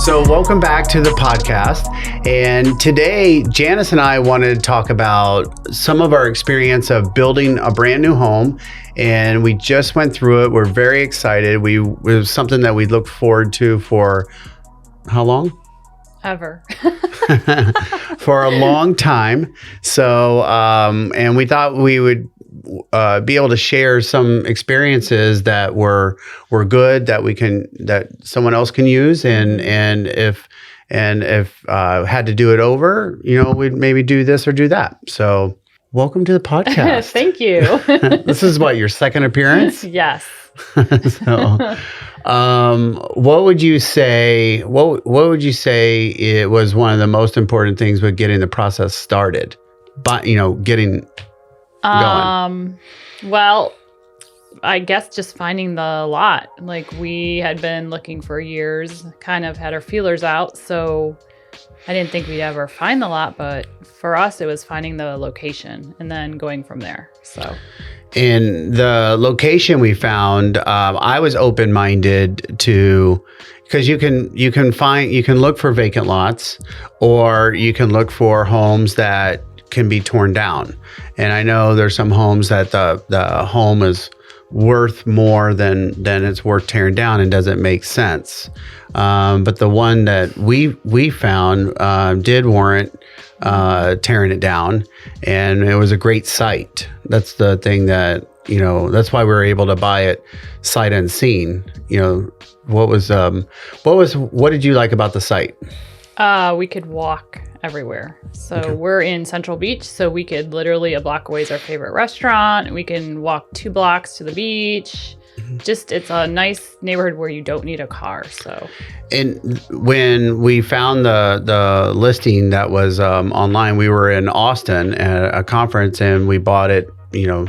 So welcome back to the podcast. And today, Janice and I wanted to talk about some of our experience of building a brand new home. And we just went through it. We're very excited. It was something that we looked forward to for how long? Ever. For a long time. So, and we thought we would be able to share some experiences that were good that someone else can use, and if had to do it over, we'd maybe do this or do that. So welcome to the podcast. Thank you. This is what, your second appearance? Yes. So what would you say it was one of the most important things with getting the process started, but getting going? Well, I guess just finding the lot. Like, we had been looking for years, kind of had our feelers out, so I didn't think we'd ever find the lot, but for us it was finding the location and then going from there. So in the location we found, I was open-minded to, because you can look for vacant lots, or you can look for homes that can be torn down. And I know there's some homes that the home is worth more than it's worth tearing down and doesn't make sense. But the one that we found did warrant tearing it down, and it was a great site. That's the thing that, that's why we were able to buy it sight unseen. What did you like about the site? We could walk everywhere. So We're in Central Beach, so we could literally, a block away is our favorite restaurant. We can walk 2 blocks to the beach. Just, it's a nice neighborhood where you don't need a car. So, and when we found the listing that was online, we were in Austin at a conference, and we bought it,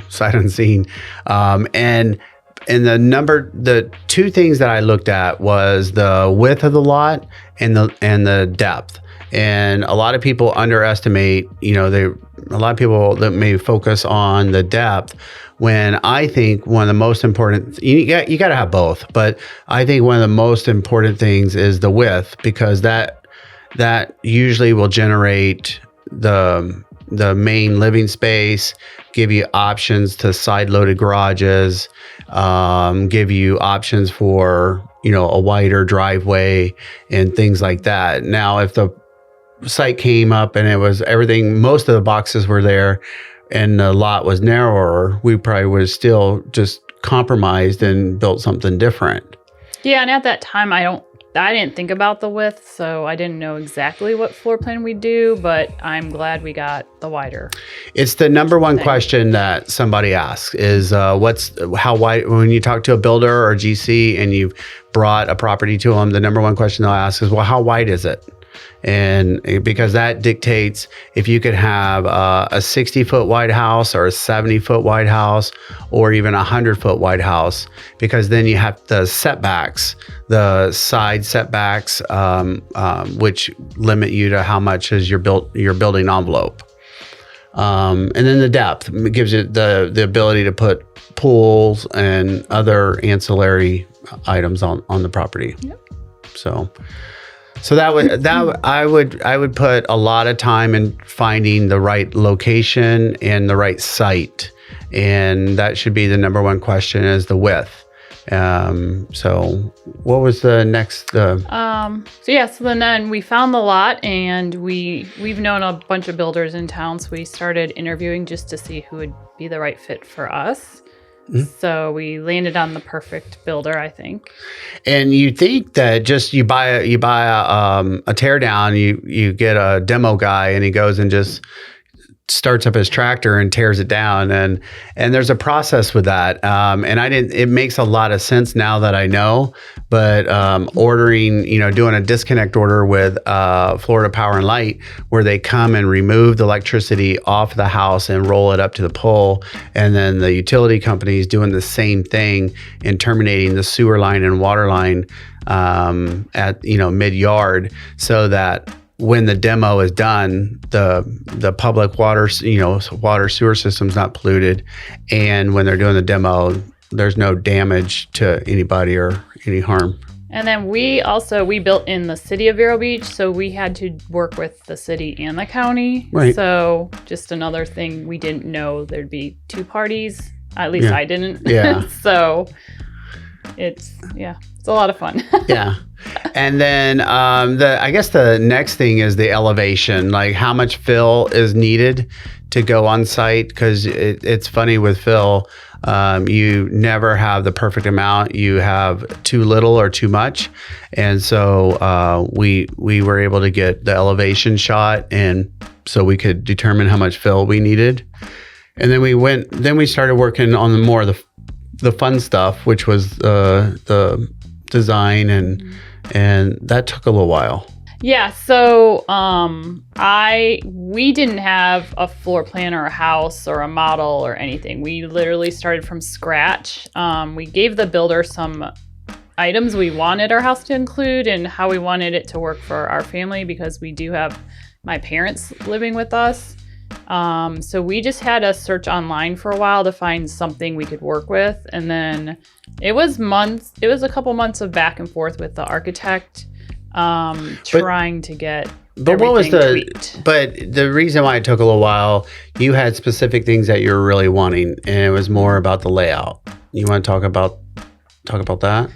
sight unseen. And the 2 things that I looked at was the width of the lot and the depth. And a lot of people underestimate, a lot of people that may focus on the depth, when I think one of the most important, you got to have both, but I think one of the most important things is the width, because that usually will generate the main living space, give you options to side-loaded garages, give you options for, a wider driveway and things like that. Now, if the site came up and it was everything, most of the boxes were there, and the lot was narrower, we probably would have still just compromised and built something different. yeah, and at that time I didn't think about the width, so I didn't know exactly what floor plan we'd do, but I'm glad we got the wider. It's the number one question that somebody asks is how wide, when you talk to a builder or GC and you've brought a property to them, the number one question they'll ask is, well, how wide is it? And because that dictates if you could have a 60-foot wide house or a 70-foot wide house or even a 100-foot wide house, because then you have the setbacks, the side setbacks, which limit you to how much is your building envelope. And then the depth gives you the ability to put pools and other ancillary items on the property. Yep. So I would put a lot of time in finding the right location and the right site, and that should be the number one question, is the width. So what was the next? So then we found the lot, and we've known a bunch of builders in town, so we started interviewing just to see who would be the right fit for us. So we landed on the perfect builder, I think. And you think that just you buy a tear down, you get a demo guy, and he goes and just starts up his tractor and tears it down, and there's a process with that. It makes a lot of sense now that I know, but ordering, doing a disconnect order with Florida Power and Light, where they come and remove the electricity off the house and roll it up to the pole, and then the utility company is doing the same thing and terminating the sewer line and water line at mid-yard, so that when the demo is done, the public water sewer system's not polluted, and when they're doing the demo, there's no damage to anybody or any harm. And then we built in the city of Vero Beach, so we had to work with the city and the county. Right. So just another thing, we didn't know there'd be two parties. At least I didn't. Yeah. So it's a lot of fun. Yeah. And then I guess the next thing is the elevation, like how much fill is needed to go on site, because it's funny with fill. You never have the perfect amount. You have too little or too much. And so we were able to get the elevation shot, and so we could determine how much fill we needed. And then we started working on the fun stuff, which was the design, and that took a little while. Yeah, so we didn't have a floor plan or a house or a model or anything. We literally started from scratch. We gave the builder some items we wanted our house to include and how we wanted it to work for our family, because we do have my parents living with us. So we just had to search online for a while to find something we could work with. And then it was a couple months of back and forth with the architect, trying to get tweaked. But the reason why it took a little while, you had specific things that you were really wanting, and it was more about the layout. You want to talk about that?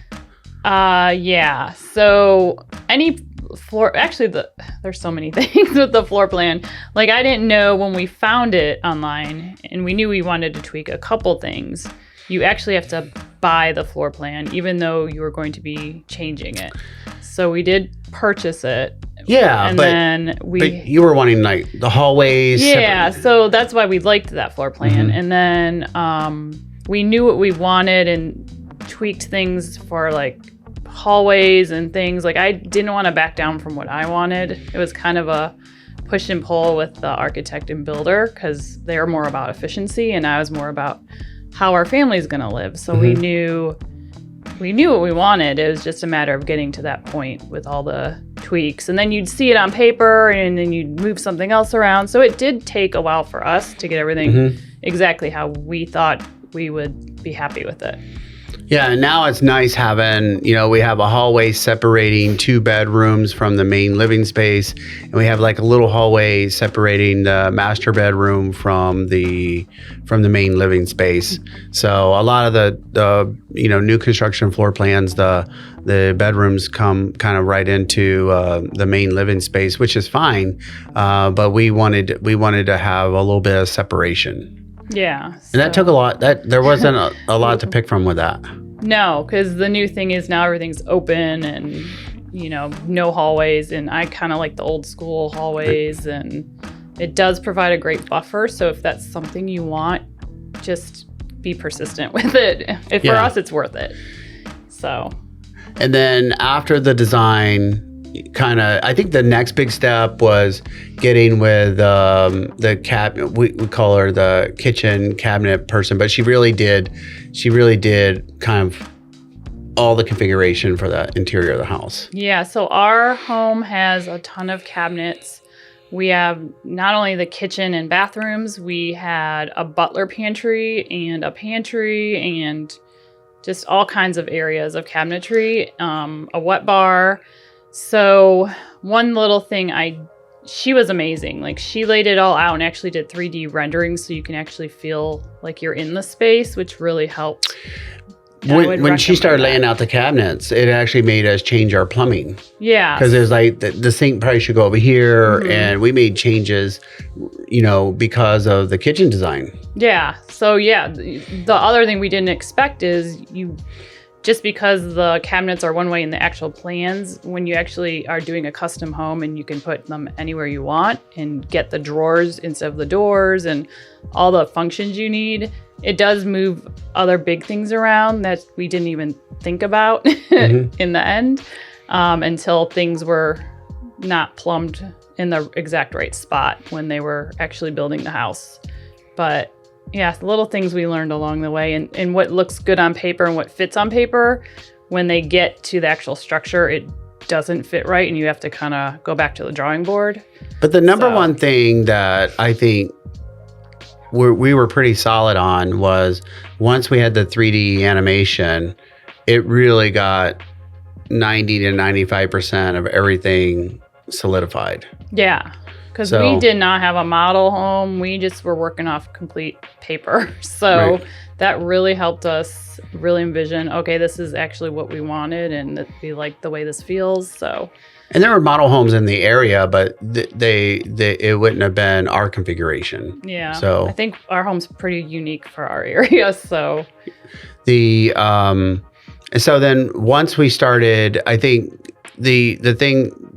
Yeah. So any floor, actually there's so many things with the floor plan. Like, I didn't know when we found it online and we knew we wanted to tweak a couple things. You actually have to buy the floor plan, even though you were going to be changing it. So we did purchase it. Yeah, and but you were wanting like the hallways. Yeah, separate. So that's why we liked that floor plan. Mm-hmm. And then we knew what we wanted and tweaked things for like hallways and things. Like, I didn't want to back down from what I wanted. It was kind of a push and pull with the architect and builder, because they're more about efficiency and I was more about how our family's going to live. So we knew what we wanted. It was just a matter of getting to that point with all the tweaks. And then you'd see it on paper and then you'd move something else around. So it did take a while for us to get everything exactly how we thought we would be happy with it. Yeah, and now it's nice having, we have a hallway separating 2 bedrooms from the main living space, and we have like a little hallway separating the master bedroom from the main living space. So a lot of the new construction floor plans, the bedrooms come kind of right into the main living space, which is fine, but we wanted to have a little bit of separation. Yeah. And that took a lot. There wasn't a lot to pick from with that. No, because the new thing is now everything's open and, no hallways. And I kind of like the old school hallways, and it does provide a great buffer. So if that's something you want, just be persistent with it. For us, it's worth it. So. And then after the design, I think the next big step was getting with the cabinet. We call her the kitchen cabinet person, but she really did kind of all the configuration for the interior of the house. Yeah, so our home has a ton of cabinets. We have not only the kitchen and bathrooms, we had a butler pantry and a pantry and just all kinds of areas of cabinetry, a wet bar. So one little thing, she was amazing. Like, she laid it all out and actually did 3D renderings so you can actually feel like you're in the space, which really helped. When she started laying out the cabinets, it actually made us change our plumbing. Yeah. Because it was like the sink probably should go over here, and we made changes, because of the kitchen design. Yeah. So the other thing we didn't expect is just because the cabinets are one way in the actual plans, when you actually are doing a custom home and you can put them anywhere you want and get the drawers instead of the doors and all the functions you need, it does move other big things around that we didn't even think about in the end, until things were not plumbed in the exact right spot when they were actually building the house. But yeah, little things we learned along the way, and what looks good on paper and what fits on paper, when they get to the actual structure, it doesn't fit right, and you have to kind of go back to the drawing board. But the number one thing that I think we were pretty solid on was, once we had the 3D animation, it really got 90 to 95% of everything solidified. Yeah. Because So- we did not have a model home. We just were working off complete paper. So Right. that really helped us really envision, okay, this is actually what we wanted and that we like the way this feels. So And there were model homes in the area, but it wouldn't have been our configuration. yeah. So- I think our home's pretty unique for our area. So So then once we started, I think the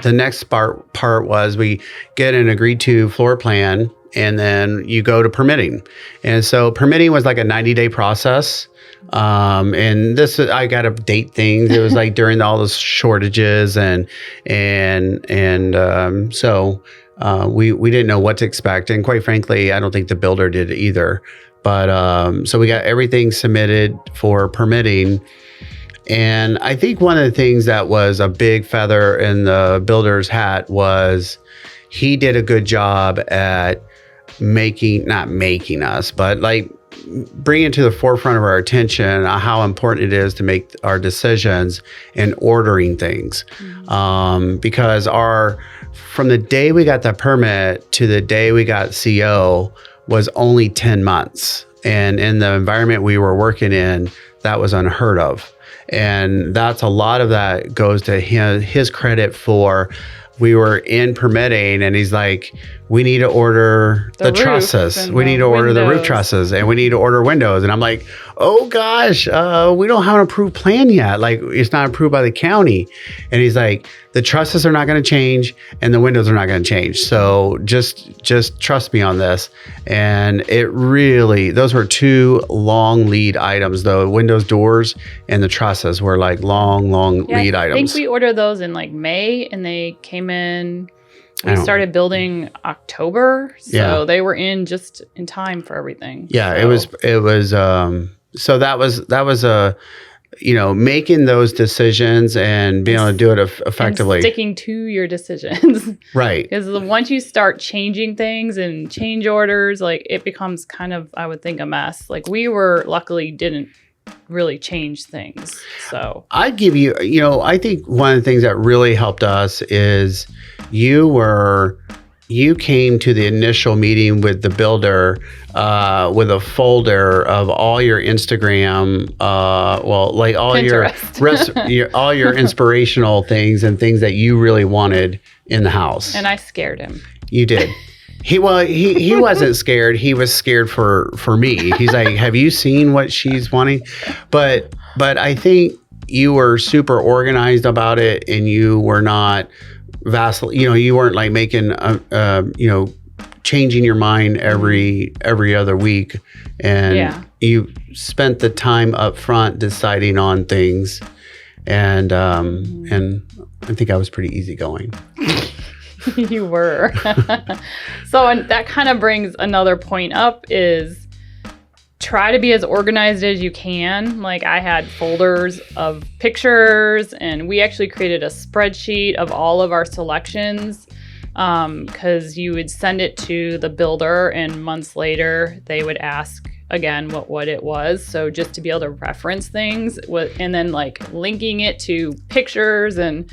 next part was we get an agreed to floor plan, and then you go to permitting. And so permitting was like a 90-day process. And this, I got to date things. It was like during all those shortages so we didn't know what to expect. And quite frankly, I don't think the builder did either. But so we got everything submitted for permitting. And I think one of the things that was a big feather in the builder's hat was he did a good job at not making us, but like bringing to the forefront of our attention how important it is to make our decisions and ordering things. Because from the day we got the permit to the day we got CO was only 10 months. And in the environment we were working in, that was unheard of. And that's a lot of that goes to his credit for. We were in permitting and he's like, we need to order the trusses. We need to order the roof trusses and we need to order windows. And I'm like, oh gosh, we don't have an approved plan yet. Like it's not approved by the county. And he's like, the trusses are not going to change and the windows are not going to change. So just trust me on this. And those were two long lead items. The windows, doors, and the trusses were like long lead items. I think we ordered those in like May and they came in. We started building October, so they were just in time for everything. Yeah, so. it was. So that was making those decisions and being able to do it effectively. And sticking to your decisions. Right. Because once you start changing things and change orders, like it becomes kind of, I would think, a mess. Like we luckily didn't really change things. So I'd give you, I think one of the things that really helped us is you came to the initial meeting with the builder with a folder of all your Instagram, all Pinterest. all your inspirational things and things that you really wanted in the house. And I scared him. You did. He wasn't scared. He was scared for me. He's like, have you seen what she's wanting? But I think you were super organized about it and you were not you weren't like making, changing your mind every other week. And you spent the time up front deciding on things. And I think I was pretty easygoing. You were. So and that kind of brings another point up is try to be as organized as you can. Like I had folders of pictures and we actually created a spreadsheet of all of our selections because you would send it to the builder and months later they would ask again what it was. So just to be able to reference things and then like linking it to pictures and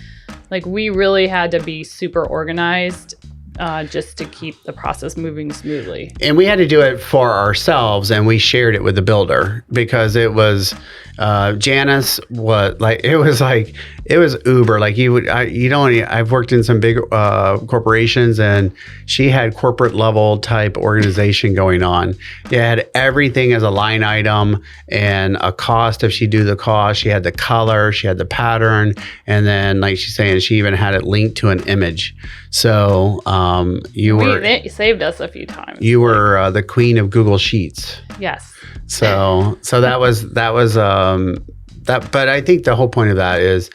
like we really had to be super organized just to keep the process moving smoothly. And we had to do it for ourselves and we shared it with the builder because it was Janice it was Uber. Like I've worked in some big corporations and she had corporate level type organization going on. It had everything as a line item and a cost if she do the cost. She had the color, she had the pattern, and then like she's saying, she even had it linked to an image. So it saved us a few times. You were the queen of Google Sheets. Yes. So that was that. But I think the whole point of that is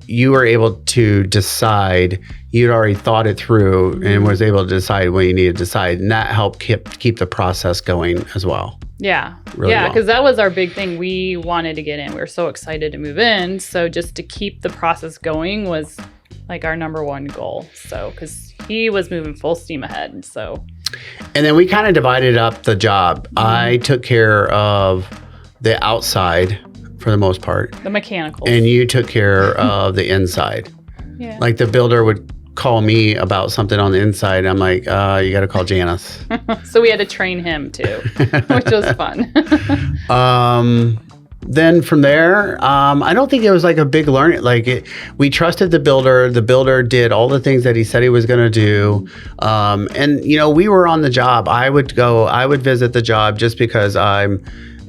you were able to decide. You'd already thought it through and was able to decide when you needed to decide, and that helped keep the process going as well. Yeah. Really well. Because that was our big thing. We wanted to get in. We were so excited to move in. So just to keep the process going was like our number one goal. So because he was moving full steam ahead. So. And then we kind of divided up the job. I took care of the outside for the most part. The mechanical. And you took care of the inside. Yeah. Like the builder would call me about something on the inside. I'm like, you got to call Janice. So we had to train him too, which was fun. Then from there, I don't think it was like a big learning. We trusted the builder. The builder did all the things that he said he was going to do. And we were on the job. I would visit the job just because I'm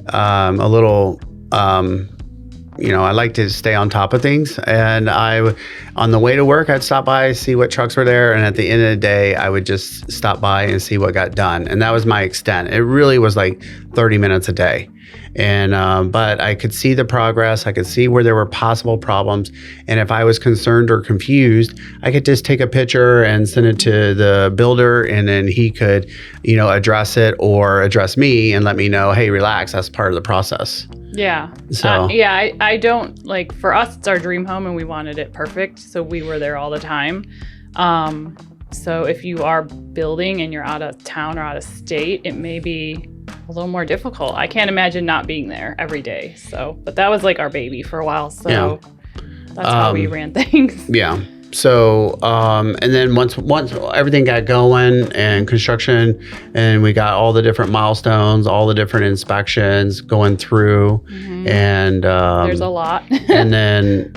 a little, I like to stay on top of things. And on the way to work, I'd stop by, see what trucks were there. And at the end of the day, I would just stop by and see what got done. And that was my extent. It really was like 30 minutes a day. And but I could see the progress. I could see where there were possible problems. And if I was concerned or confused, I could just take a picture and send it to the builder, and then he could, address it or address me and let me know, hey, relax, that's part of the process. Yeah. So I don't like, for us, it's our dream home and we wanted it perfect. So we were there all the time. So if you are building and you're out of town or out of state, it may be a little more difficult. I can't imagine not being there every day. So, but that was like our baby for a while. So that's how we ran things. Yeah. So, and then once everything got going and construction, and we got all the different milestones, all the different inspections going through, and there's a lot. and then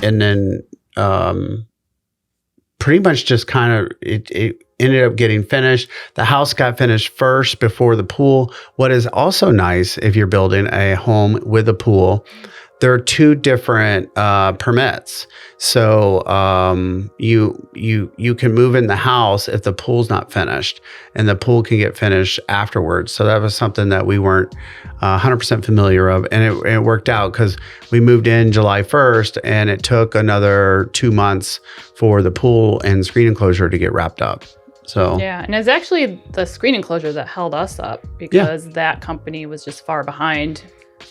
pretty much just kind of it ended up getting finished. The house got finished first before the pool. What is also nice if you're building a home with a pool, there are two different permits. So you can move in the house if the pool's not finished, and the pool can get finished afterwards. So that was something that we weren't 100% familiar of, and it worked out because we moved in July 1st, and it took another 2 months for the pool and screen enclosure to get wrapped up. So yeah, and it's actually the screen enclosure that held us up because that company was just far behind.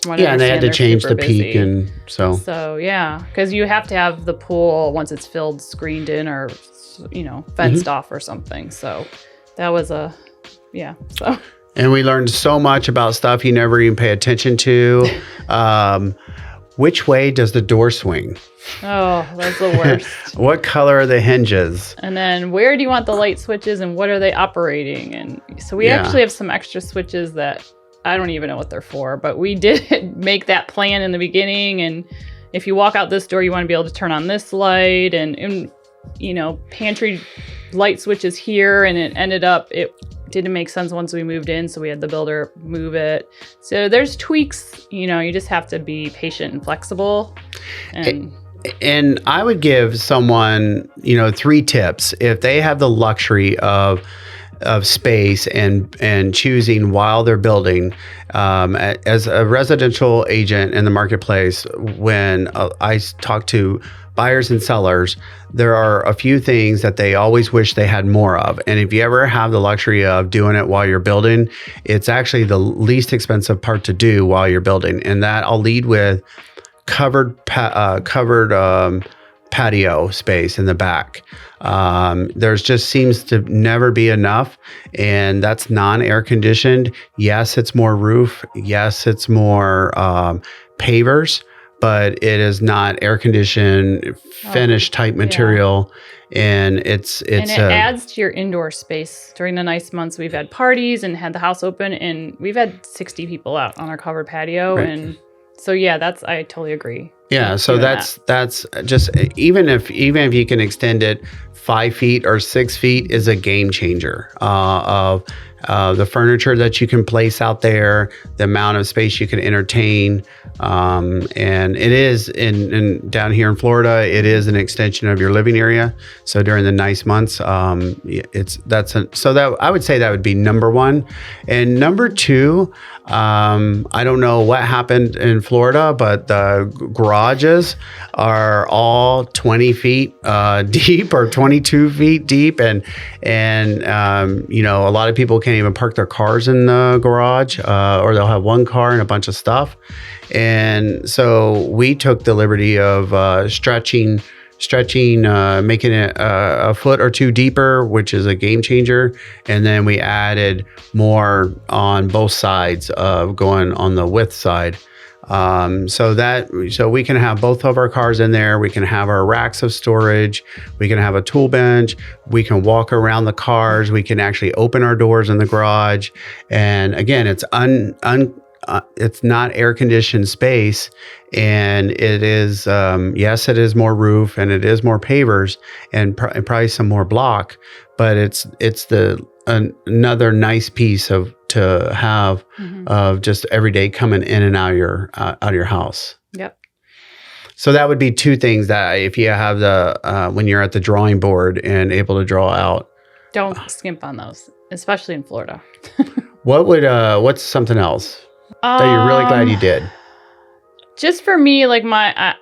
Yeah, and they had to change the peak, and so yeah, because you have to have the pool once it's filled, screened in, or fenced off or something. So that was So and we learned so much about stuff you never even pay attention to. Which way does the door swing? Oh, that's the worst. What color are the hinges? And then where do you want the light switches, and what are they operating? And so we actually have some extra switches that I don't even know what they're for, but we did make that plan in the beginning. And if you walk out this door, you want to be able to turn on this light, and pantry light switches here. And it ended up, it didn't make sense once we moved in. So we had the builder move it. So there's tweaks, you just have to be patient and flexible. And I would give someone, 3 tips if they have the luxury of space and choosing while they're building. As a residential agent in the marketplace, when I talk to buyers and sellers, there are a few things that they always wish they had more of. And if you ever have the luxury of doing it while you're building, it's actually the least expensive part to do while you're building. And that I'll lead with covered patio space in the back. There's just seems to never be enough, and that's non-air conditioned. Yes, it's more roof. Yes, it's more pavers, but it is not air conditioned, finished type material. And it adds to your indoor space. During the nice months, we've had parties and had the house open, and we've had 60 people out on our covered patio. Right. And so, I totally agree. Yeah. So that's just, even if you can extend it 5 feet or 6 feet, is a game changer of the furniture that you can place out there, the amount of space you can entertain. And it is in down here in Florida, it is an extension of your living area. So during the nice months, I would say that would be number 1. And number 2, I don't know what happened in Florida, but the garages are all 20 feet deep or 22 feet deep. And a lot of people can't even park their cars in the garage, or they'll have one car and a bunch of stuff. And so we took the liberty of stretching, making it a foot or 2 deeper, which is a game changer. And then we added more on both sides of going on the width side. So we can have both of our cars in there. We can have our racks of storage. We can have a tool bench. We can walk around the cars. We can actually open our doors in the garage. And again, it's not air conditioned space, and it is yes, it is more roof and it is more pavers and probably some more block, but it's another nice piece to have of just every day coming in and out of your house. Yep. So that would be two things that if you have when you're at the drawing board and able to draw out. Don't skimp on those, especially in Florida. What's something else that you're really glad you did? Just for me, like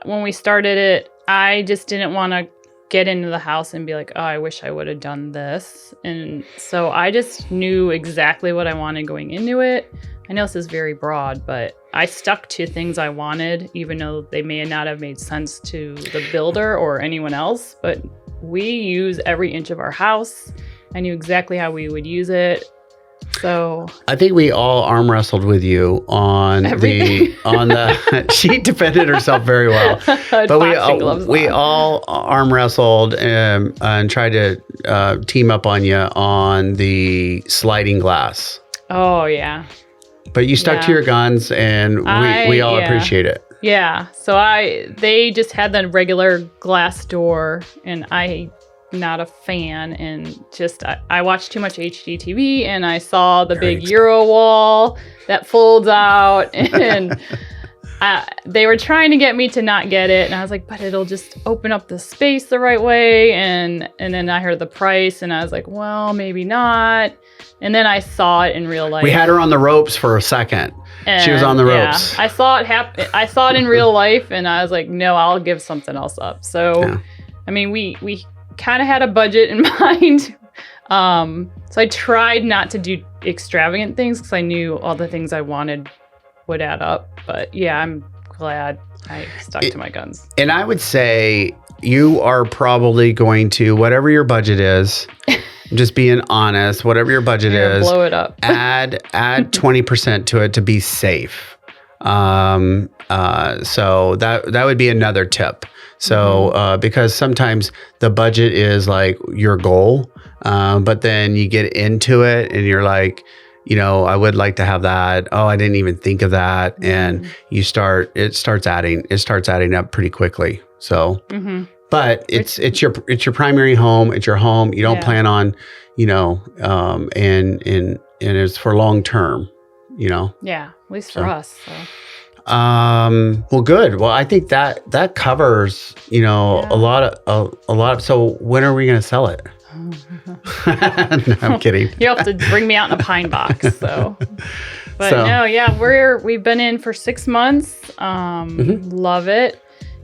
when we started it, I just didn't want to get into the house and be like, oh, I wish I would have done this. And so I just knew exactly what I wanted going into it. I know this is very broad, but I stuck to things I wanted, even though they may not have made sense to the builder or anyone else. But we use every inch of our house. I knew exactly how we would use it. So I think we all arm wrestled with you on she defended herself very well, but we all arm wrestled and tried to team up on you on the sliding glass. Oh yeah. But you stuck to your guns, and we all appreciate it. Yeah. So they just had the regular glass door, and I'm not a fan, and just I watched too much HGTV, and I saw the big Euro wall that folds out, and they were trying to get me to not get it, and I was like, but it'll just open up the space the right way, and then I heard the price, and I was like, well, maybe not. And then I saw it in real life. We had her on the ropes for a second. And she was on the ropes. I saw it happen. I saw it in real life, and I was like, no, I'll give something else up. So, I mean, we kind of had a budget in mind. So I tried not to do extravagant things because I knew all the things I wanted would add up. But yeah, I'm glad I stuck to my guns. And I would say you are probably going to, whatever your budget is, just being honest, whatever your budget is, blow it up. add 20% to it to be safe. So that would be another tip. So, because sometimes the budget is like your goal, but then you get into it and you're like, I would like to have that. Oh, I didn't even think of that. And it starts adding up pretty quickly. So, but it's your primary home. It's your home. You don't plan on, and it's for long term, Yeah, at least for us. So. Well, good. Well, I think that covers, a lot of, so when are we going to sell it? No, I'm kidding. You have to bring me out in a pine box. So, but we've been in for 6 months. Love it.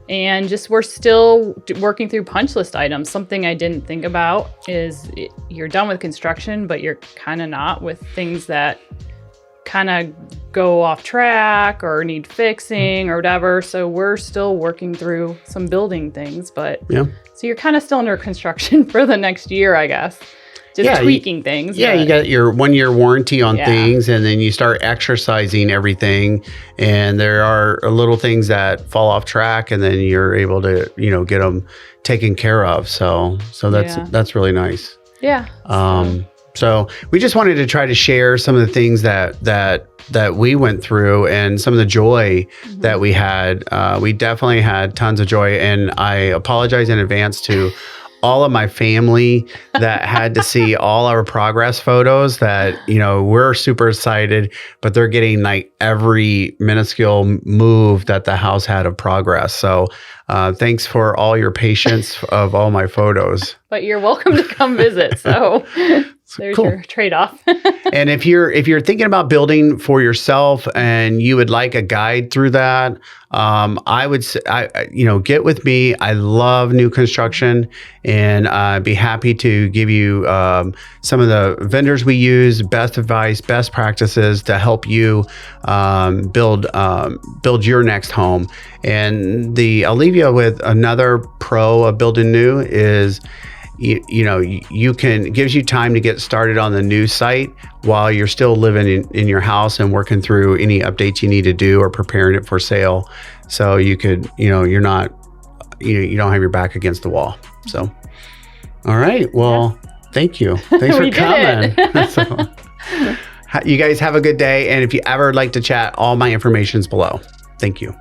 And we're still working through punch list items. Something I didn't think about is you're done with construction, but you're kind of not with things that kind of go off track or need fixing or whatever. So we're still working through some building things, but so you're kind of still under construction for the next year, I guess. Just tweaking things. Yeah, you got your 1-year warranty on things, and then you start exercising everything, and there are little things that fall off track, and then you're able to, get them taken care of. So that's really nice. Yeah. So we just wanted to try to share some of the things that we went through and some of the joy that we had. We definitely had tons of joy, and I apologize in advance to all of my family that had to see all our progress photos that, we're super excited, but they're getting like every minuscule move that the house had of progress. So thanks for all your patience of all my photos. But you're welcome to come visit. So there's your trade-off. And if you're thinking about building for yourself and you would like a guide through that, I would say, get with me. I love new construction, and I'd be happy to give you some of the vendors we use, best advice, best practices to help you build your next home. And I'll leave you with another pro of building new is, you can, it gives you time to get started on the new site while you're still living in your house and working through any updates you need to do or preparing it for sale. So you could, you're not, you don't have your back against the wall. So, all right. Well, thank you. Thanks for coming. So, you guys have a good day. And if you ever like to chat, all my information's below. Thank you.